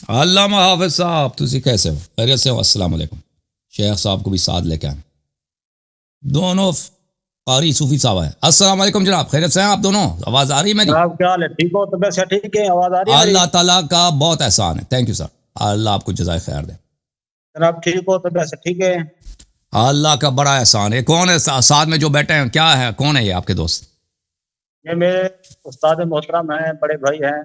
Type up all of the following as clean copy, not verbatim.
علامہ حافظ صاحب تسی کیسے ہو؟ خیریت سے ہو؟ السلام علیکم. شیخ صاحب کو بھی ساتھ لے کے آئیں. دونوں قاری صوفی صاحب ہیں. السلام علیکم جناب، خیریت سے ہیں آپ دونوں؟ آواز آ رہی ہے میری؟ جناب کیا حال ہے؟ ٹھیک ہو؟ طبیعت سے ٹھیک ہے؟ آواز آ رہی ہے میری؟ اللہ تعالیٰ کا بہت احسان ہے. Thank you sir. اللہ آپ کو جزائے خیر دے. جناب ٹھیک ہو؟ طبیعت سے ٹھیک ہے؟ اللہ کا بڑا احسان ہے. کون ہے ساتھ میں جو بیٹھے ہیں؟ کیا ہے؟ کون ہے یہ آپ کے دوست؟ یہ میرے استاد محترم ہیں، بڑے بھائی ہیں.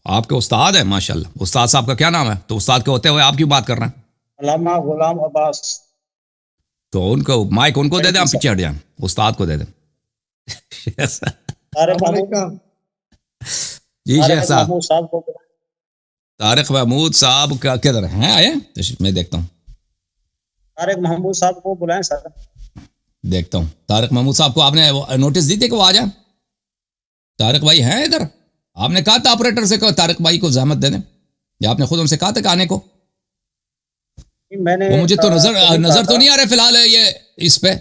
آپ کے استاد ہیں؟ ماشاءاللہ. استاد صاحب کا کیا نام ہے؟ تو استاد کے ہوتے ہوئے آپ کیوں بات کر رہے ہیں؟ علامہ غلام عباس. تو ان کو مائک ان کو دے دیں، آپ پیچھے ہٹ جائیں. استاد کو دے دیں. طارق محمود جی شیخ صاحب. محمود صاحب کو طارق محمود صاحب کا کدھر ہیں؟ آئے میں دیکھتا ہوں. طارق محمود صاحب کو بلائیں سر. دیکھتا ہوں. طارق محمود صاحب کو آپ نے نوٹس دی تھی کہ وہ آ جائیں؟ طارق بھائی ہیں ادھر؟ آپ نے کہا تھا آپریٹر سے کہ طارق بھائی کو زحمت دے دیں، یا آپ نے خود ان سے کہا تھا کہ آنے کو؟ میں نے وہ مجھے تو نظر تو نہیں آ رہے فی الحال. یہ اس پہ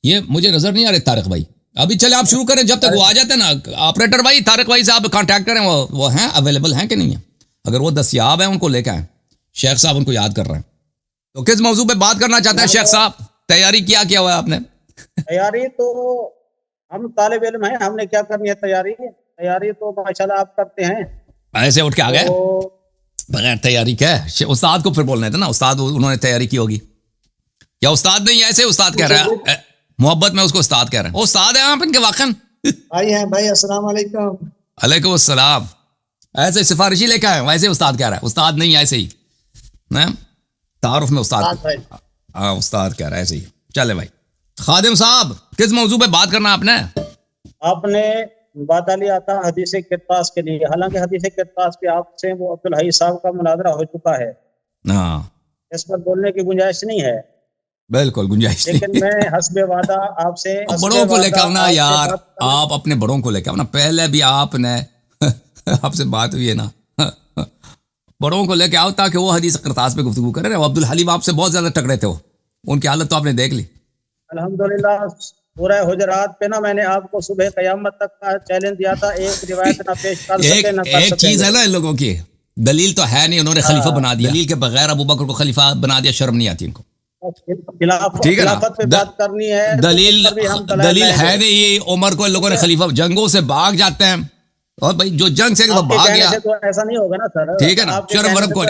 یہ مجھے نظر نہیں آ رہے طارق بھائی. ابھی چلے آپ شروع کریں جب تک وہ آ جاتے ہیں نا. آپریٹر بھائی طارق بھائی سے آپ کانٹیکٹ کریں. وہ ہیں اویلیبل ہیں کہ نہیں ہیں؟ اگر وہ دستیاب ہیں ان کو لے کے آئیں. شیخ صاحب ان کو یاد کر رہے ہیں. تو کس موضوع پہ بات کرنا چاہتے ہیں شیخ صاحب؟ تیاری کیا ہوا ہے آپ نے؟ تیاری تو ہم طالب علم ہیں، ہم نے کیا کرنی ہے تیاری تو ماشاءاللہ آپ کرتے ہیں. ایسے اٹھ کے آ گئے بغیر تیاری کیا ہے؟ استاد کو پھر بولنا تھا نا. استاد انہوں نے تیاری کی ہوگی. یا استاد نہیں ایسے استاد کہہ رہا ہے، محبت میں اس کو استاد کہہ رہے ہیں. استاد ہیں آپ ان کے واقعا؟ بھائی ہیں بھائی. السلام علیکم. علیکم السلام. ایسے سفارشی لے کے آئے ویسے استاد کہہ رہا ہے. استاد نہیں ایسے ہی تعارف میں استاد. ہاں استاد کہہ رہا ہے ایسے ہی. چلے بھائی. خادم صاحب کس موضوع پہ بات کرنا آپ نے بات لیا تھا حدیث کرتاس کے لیے. حالانکہ حدیث کرتاس پہ آپ سے وہ عبدالحی صاحب کا مناظرہ ہو چکا ہے. ہاں اس پر بولنے کی گنجائش نہیں ہے. بالکل گنجائش نہیں. لیکن میں حسب وعدہ آپ سے بڑوں کو لے کے آؤ نا یار. آپ اپنے بڑوں کو لے کے آؤ نا. پہلے بھی آپ نے آپ سے بات ہوئی ہے نا. بڑوں کو لے کے آؤ تاکہ وہ حدیث کرتاس پہ گفتگو کرے. عبدالحلیم آپ سے بہت زیادہ ٹکرے تھے. وہ ان کی حالت تو آپ نے دیکھ لی. الحمدللہ سورہ حجرات پہ نا میں نے آپ کو صبح قیامت تک کا چیلنج دیا تھا. ایک روایت نہ پیش کر سکے نہ کر سکے. ایک چیز ہے نا ان لوگوں کی دلیل تو ہے نہیں. انہوں نے خلیفہ بنا دیا. دلیل کے بغیر ابو بکر کو خلیفہ بنا دیا. شرم نہیں آتی ان کو. ٹھیک ہے نا. خلافت پہ بات کرنی ہے. دلیل ہے نہیں. عمر کو ان لوگوں نے خلیفہ جنگوں سے بھاگ جاتے ہیں. اور بھائی جو جنگ سے وہ بھاگ گیا ایسا نہیں ہوگا نا سر. ٹھیک ہے نا. شرم ورم کو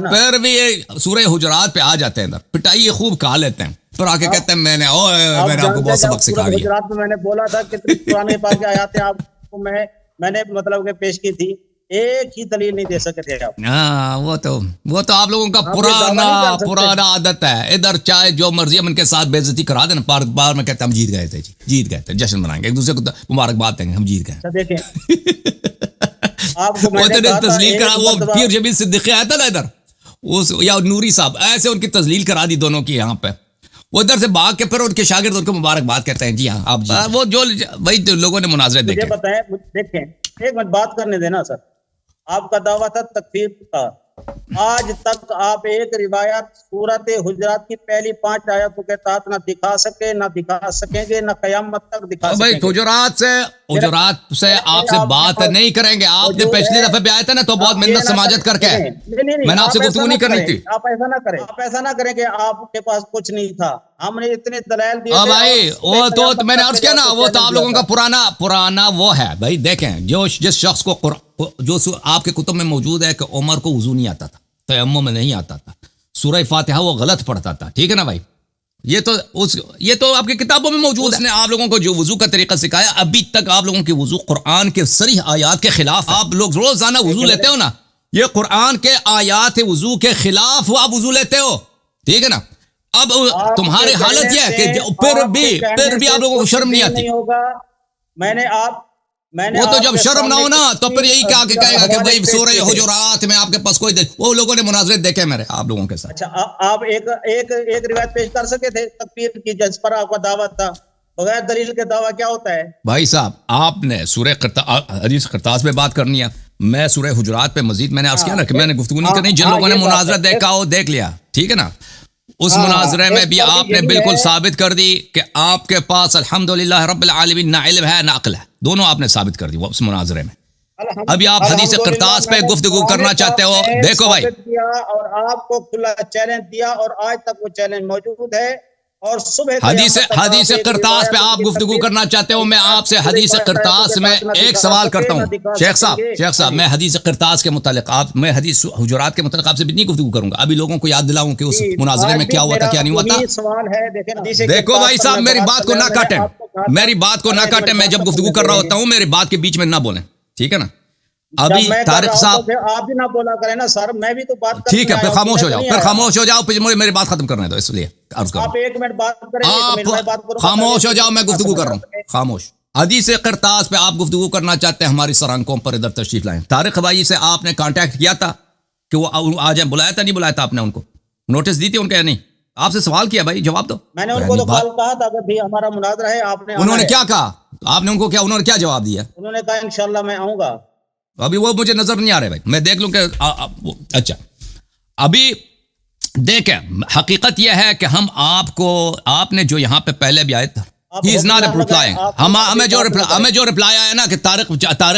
پھر بھی یہ سورہ حجرات پہ آ جاتے ہیں. پٹائی خوب کھا لیتے ہیں. پھر آ کے کہتے ہیں میں نے آپ کو بہت سبق سکھا دیا. حجرات میں نے بولا تھا کتنی پرانے پاک آیاتیں آپ کو میں نے مطلب کہ پیش کی تھی. ایک ہی دلیل نہیں دے سکے تھے آپ. ہاں وہ تو آپ لوگوں کا پرانا عادت ہے. ادھر چاہے جو مرضی ہم ان کے ساتھ بے عزتی کرا دیں. بار میں کہتے ہیں ہم جیت گئے تھے. جیت گئے تھے. جشن منائیں گے. ایک دوسرے کو مبارکباد دیں گے. ہم جیت گئے. دیکھیں وہ تسلیل کرا. وہ پیر جبیل صدیقی آیا تھا نا ادھر یا نوری صاحب ایسے ان کی تسلیل کرا دی دونوں کی. یہاں پہ وہ ادھر سے بھاگ کے پھر ان کے شاگرد ان کو مبارکباد کہتے ہیں. جی ہاں آپ وہ جو وہی لوگوں نے مناظرے دیکھے. دیکھیں ایک منٹ بات کرنے دینا سر. آپ کا دعویٰ تھا تکفیر کا. آج تک آپ ایک روایت سورت حجرات کی پہلی 5 آیتوں کے تحت نہ دکھا سکے نہ دکھا سکیں گے نہ قیامت تک دکھا سکیں گے. حجرات سے آپ سے بات نہیں کریں گے. آپ نے پچھلی دفعہ بھی آئے تھے نا تو بہت محنت سماجت کر کے میں نے آپ سے گفتگو نہیں کرنی تھی. آپ ایسا نہ کریں کہ آپ کے پاس کچھ نہیں تھا. ہم نے اتنے دلائل دیے بھائی. وہ تو میں نے عرض کیا نا وہ تو آپ لوگوں کا پرانا وہ ہے. بھائی دیکھیں جس شخص کو جو آپ کے کتب میں موجود ہے کہ عمر کو وضو نہیں آتا تھا, تیمم میں نہیں آتا تھا, سورہ فاتحہ وہ غلط پڑھتا تھا. ٹھیک ہے نا بھائی. یہ تو آپ کی کتابوں میں موجود ہے. آپ لوگوں کو جو وضو کا طریقہ سکھایا. ابھی تک آپ لوگوں کی وضو قرآن کے صریح آیات کے خلاف. آپ لوگ روزانہ وضو لیتے ہو نا, یہ قرآن کے آیات وضو کے خلاف آپ وضو لیتے ہو. ٹھیک ہے نا. اب تمہاری حالت یہ ہے کہ پھر بھی آپ لوگوں کو شرم نہیں آتی. وہ تو جب شرم نہ ہو نا تو پھر یہی کہا کہ کہے گا کہ بھائی سورہ حجرات میں آپ کے پاس کوئی وہ لوگوں نے مناظرے دیکھے میرے آپ لوگوں کے ساتھ. اچھا آپ ایک روایت پیش کر سکے تھے تکفیر کی جس پر آپ کا دعویٰ تھا. بغیر دلیل کے دعویٰ کیا ہوتا ہے بھائی صاحب؟ آپ نے سورہ حدیث کرتاس پہ بات کرنی ہے. میں سورہ حجرات پہ مزید میں نے عرض کیا نا کہ میں نے گفتگو نہیں کرنی. جن لوگوں نے مناظرہ دیکھا ہو دیکھ لیا. ٹھیک ہے نا. اس مناظرے میں بھی آپ نے بالکل ثابت کر دی کہ آپ کے پاس الحمدللہ رب العالمین نہ علم ہے نہ عقل ہے. دونوں آپ نے ثابت کر دی وہ اس مناظرے میں. ابھی آپ حدیث قرطاس پہ گفتگو کرنا چاہتے ہو. دیکھو بھائی, اور آپ کو کھلا چیلنج دیا اور آج تک وہ چیلنج موجود ہے. اور صبح حدیث قرطاس پہ آپ گفتگو کرنا چاہتے ہو. میں آپ سے حدیث قرطاس میں ایک سوال کرتا ہوں. شیخ صاحب میں حدیث قرطاس کے متعلق میں حدیث حجرات کے متعلق آپ سے بھی نہیں گفتگو کروں گا. ابھی لوگوں کو یاد دلاؤں کہ اس مناظرے میں کیا ہوا تھا کیا نہیں ہوا تھا. دیکھو بھائی صاحب, میری بات کو نہ کاٹیں, میری بات کو نہ کاٹیں. میں جب گفتگو کر رہا ہوتا ہوں میری بات کے بیچ میں نہ بولیں, ٹھیک ہے نا. ابھی طارق صاحب آپ بھی نہ بولا کریں نا سر, میں بھی تو بات کرنے ٹھیک ہے, پھر خاموش ہو جاؤ, پھر خاموش ہو جاؤ, پھر مجھے میری بات ختم کرنے دو. اس لیے عرض کروں, آپ ایک منٹ بات کریں, آپ خاموش ہو جاؤ, میں گفتگو کر رہا ہوں, خاموش. حدیث قرطاس پہ آپ گفتگو کرنا چاہتے ہیں, ہماری سرانکوں پر ادھر تشریف لائیں. طارق بھائی سے آپ نے کانٹیکٹ کیا تھا کہ وہ آ جائیں, بلایا تھا نہیں بلایا تھا آپ نے ان کو, نوٹس دی تھی ان کا یا نہیں؟ آپ سے سوال کیا بھائی, جواب دو. میں نے ان کو تو کال کہا تھا کہ بھی ہمارا مناظرہ ہے, آپ نے انہوں نے کیا کہا, آپ نے ان کو کیا, انہوں نے کیا جواب دیا؟ انہوں نے کہا انشاءاللہ میں آؤں گا. ابھی وہ مجھے نظر نہیں آ رہے بھائی, میں دیکھ لوں کہ اچھا. ابھی دیکھیں, حقیقت یہ ہے کہ ہم آپ نے جو یہاں پہ پہلے بھی آئے تھا, ہمیں جو رپلائی آیا نا کہ طارق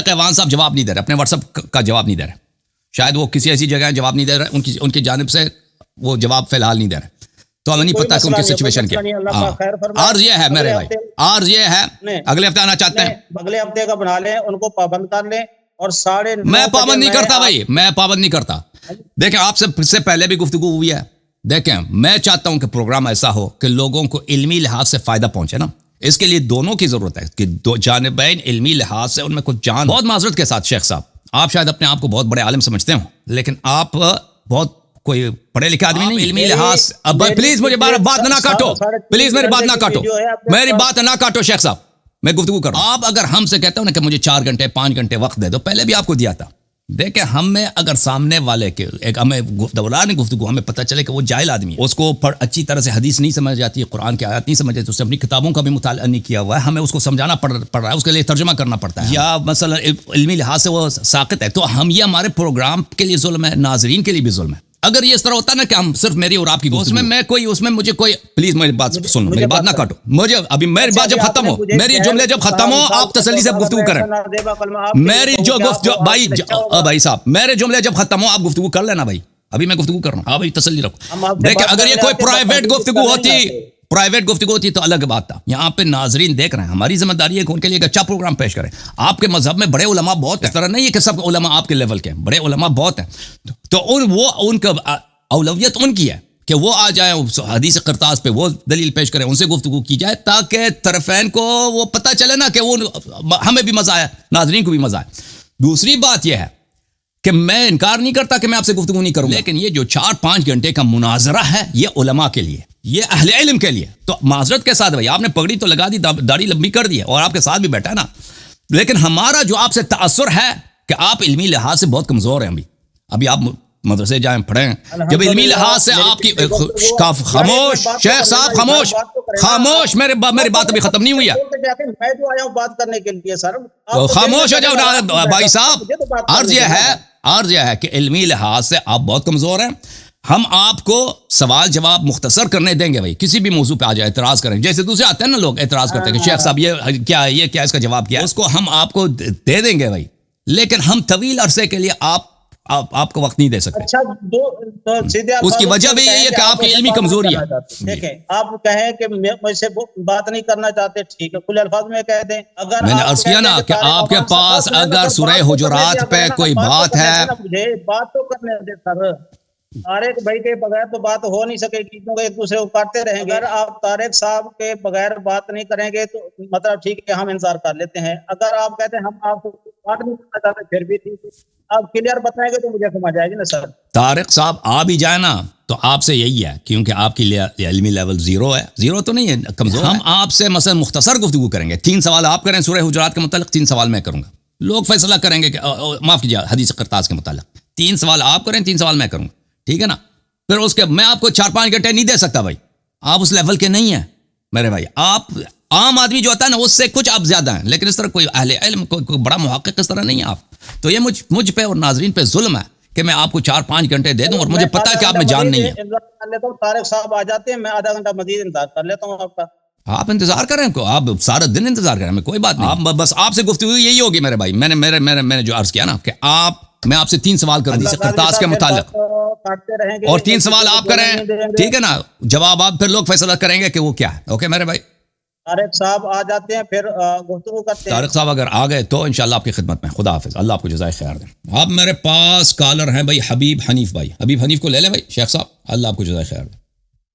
ایوان صاحب جواب نہیں دے رہے, اپنے واٹس ایپ کا جواب نہیں دے رہے. شاید وہ کسی ایسی جگہ جواب نہیں دے رہے, ان کی جانب سے وہ جواب فی الحال نہیں دے رہے. تو ہمیں نہیں پتا کہ ان کی سچویشن کیا. عرض یہ ہے میرے بھائی, عرض یہ ہے, اگلے ہفتے آنا چاہتے ہیں, اگلے ہفتے کا بنا لیں, ان کو پابند کر لیں. اور میں پابند نہیں کرتا بھائی, میں پابند نہیں کرتا. دیکھیں, آپ سے پہلے بھی گفتگو ہوئی ہے. دیکھیں, میں چاہتا ہوں کہ پروگرام ایسا ہو کہ لوگوں کو علمی لحاظ سے فائدہ پہنچے نا. اس کے لیے دونوں کی ضرورت ہے کہ دو جانبین علمی لحاظ سے ان میں کچھ جان. بہت معذرت کے ساتھ شیخ صاحب, آپ شاید اپنے آپ کو بہت بڑے عالم سمجھتے ہوں, لیکن آپ بہت کوئی پڑھے لکھے آدمی نہیں. علمی لحاظ, پلیز مجھے بات نہ کاٹو, پلیز میری بات نہ کاٹو, میری بات نہ کاٹو شیخ صاحب, میں گفتگو کر رہا ہوں. آپ اگر ہم سے کہتے ہو نا کہ مجھے 4 گھنٹے 5 گھنٹے وقت دے دو, پہلے بھی آپ کو دیا تھا. دیکھیں, ہمیں اگر سامنے والے کے ہمیں دوران گفتگو ہمیں پتہ چلے کہ وہ جاہل آدمی ہے, اس کو اچھی طرح سے حدیث نہیں سمجھ جاتی ہے, قرآن کی آیات نہیں سمجھ جاتی, اس نے اپنی کتابوں کا بھی مطالعہ نہیں کیا ہوا ہے, ہمیں اس کو سمجھانا پڑ رہا ہے, اس کے لیے ترجمہ کرنا پڑتا ہے, یا مثلا علمی لحاظ سے وہ ساقط ہے, تو ہم یہ ہمارے پروگرام کے لیے ظلم ہے, ناظرین کے لیے بھی ظلم ہے. اگر یہ اس طرح ہوتا نا کہ ہم صرف میری اور آپ کی گفتگو اس میں مجھے کوئی, پلیز میری بات سن لو, میری بات نہ کاٹو. مجھے ابھی میری بات جب ختم ہو, میری جملے جب ختم ہو, آپ تسلی سے گفتگو کریں. میری جو بھائی صاحب, میرے جملے جب ختم ہو آپ گفتگو کر لینا بھائی, ابھی میں گفتگو کر رہا ہوں, آپ ابھی تسلی رکھو. دیکھیں, اگر یہ کوئی پرائیویٹ گفتگو ہوتی تو الگ بات تھا. یہاں پہ ناظرین دیکھ رہے ہیں, ہماری ذمہ داری ہے کہ ان کے لیے ایک اچھا پروگرام پیش کریں. آپ کے مذہب میں بڑے علماء بہت ہیں, اس طرح نہیں ہے کہ سب علماء آپ کے لیول کے, بڑے علماء بہت ہیں. تو ان کا اولویت ان کی ہے کہ وہ آ جائیں, حدیث قرطاس پہ وہ دلیل پیش کریں, ان سے گفتگو کی جائے, تاکہ طرفین کو وہ پتہ چلے نا کہ وہ ہمیں بھی مزہ آیا, ناظرین کو بھی مزہ آیا. دوسری بات یہ ہے کہ میں انکار نہیں کرتا کہ میں آپ سے گفتگو نہیں کروں, لیکن یہ جو 4-5 گھنٹے کا مناظرہ ہے, یہ علماء کے لیے, یہ اہل علم کے لیے. تو معذرت کے ساتھ بھائی, آپ نے پگڑی تو لگا دی, داڑھی لمبی کر دی ہے, اور آپ کے ساتھ بھی بیٹھا ہے نا, لیکن ہمارا جو آپ سے تاثر ہے کہ آپ علمی لحاظ سے بہت کمزور ہیں. ابھی آپ مدرسے جائیں, پڑھیں, جب علمی لحاظ سے آپ کی خاموش شیخ صاحب, خاموش, میری بات ابھی ختم نہیں ہوئی ہے. میں تو آیا ہوں بات کرنے کے لیے سر, خاموش ہو جاؤ بھائی صاحب. عرض یہ ہے کہ علمی لحاظ سے آپ بہت کمزور ہیں. ہم آپ کو سوال جواب مختصر کرنے دیں گے بھائی, کسی بھی موضوع پہ آ جائے, اعتراض کریں, جیسے دوسرے آتے ہیں نا لوگ اعتراض کرتے ہیں کہ شیخ صاحب یہ کیا ہے, یہ کیا, اس کا جواب کیا ہے, اس کو ہم آپ کو دے دیں گے بھائی, لیکن ہم طویل عرصے کے لیے آپ کو وقت نہیں دے سکتے. اس کی وجہ بھی یہی ہے کہ آپ کی علمی کمزوری ہے. دیکھیں, آپ کہیں کہ مجھ سے بات نہیں کرنا چاہتے, ٹھیک ہے, کھلے الفاظ میں کہہ دیں. اگر میں نے عرض کیا نا کہ آپ کے پاس اگر سورہ حجرات پہ کوئی بات ہے, مجھے بات تو کرنے دے سر. طارق بھائی کے بغیر تو بات ہو نہیں سکے گی, کیونکہ ایک دوسرے کو کاٹتے رہیں گے. اگر آپ طارق صاحب کے بغیر بات نہیں کریں گے تو مطلب ٹھیک ہے, ہم انتظار کر لیتے ہیں. اگر آپ کہتے ہیں ہم آپ کو بات نہیں کرنا چاہتے, پھر بھی ٹھیک ہے, آپ کلیئر بتائیں گے تو مجھے سمجھ آئے گی نا سر. طارق صاحب آ بھی جائے نا تو آپ سے یہی ہے, کیونکہ آپ کی علمی لیول زیرو ہے, زیرو تو نہیں ہے, کمزور. ہم آپ سے مثلا مختصر گفتگو کریں گے, 3 سوال آپ کریں سورہ حجرات کے متعلق, 3 سوال میں کروں گا. لوگ فیصلہ کریں گے کہ معاف کیجیے حدیث قرطاس کے متعلق 3 سوال آپ کریں, 3 سوال میں کروں گا, ٹھیک ہے نا. پھر اس کے میں آپ کو 4-5 گھنٹے نہیں دے سکتا بھائی, آپ اس لیول کے نہیں ہیں میرے بھائی. آپ عام آدمی جو ہوتا ہے نا اس سے کچھ آپ زیادہ ہیں, لیکن اس طرح کوئی اہل علم کوئی بڑا محقق اس طرح نہیں ہے آپ. تو یہ مجھ پہ اور ناظرین پہ ظلم ہے کہ میں آپ کو 4-5 گھنٹے دے دوں اور مجھے پتا ہے کہ آپ میں جان نہیں ہے. طارق صاحب آ جاتے ہیں, میں آدھا گھنٹہ مزید انتظار کر لیتا ہوں آپ کا. آپ انتظار کر رہے ہیں, آپ سارا دن انتظار کر رہے ہیں, کوئی بات نہیں, آپ بس آپ سے گفتگو یہی ہوگی میرے بھائی. میں نے جو عرض کیا نا کہ میں آپ سے 3 سوال کروں حدیث قرطاس کے متعلق, اور 3 سوال آپ کریں, ٹھیک ہے نا, جواب آپ پھر لوگ فیصلہ کریں گے کہ وہ کیا ہے. اوکے میرے بھائی, طارق صاحب آ جاتے ہیں پھر گفتگو کرتے ہیں. طارق صاحب اگر آ گئے تو انشاءاللہ آپ کی خدمت میں. خدا حافظ, اللہ آپ کو جزائے خیر دیں. اب میرے پاس کالر ہیں بھائی حبیب حنیف بھائی. حبیب حنیف کو لے لیں بھائی شیخ صاحب, اللہ آپ کو جزائے خیر دیں.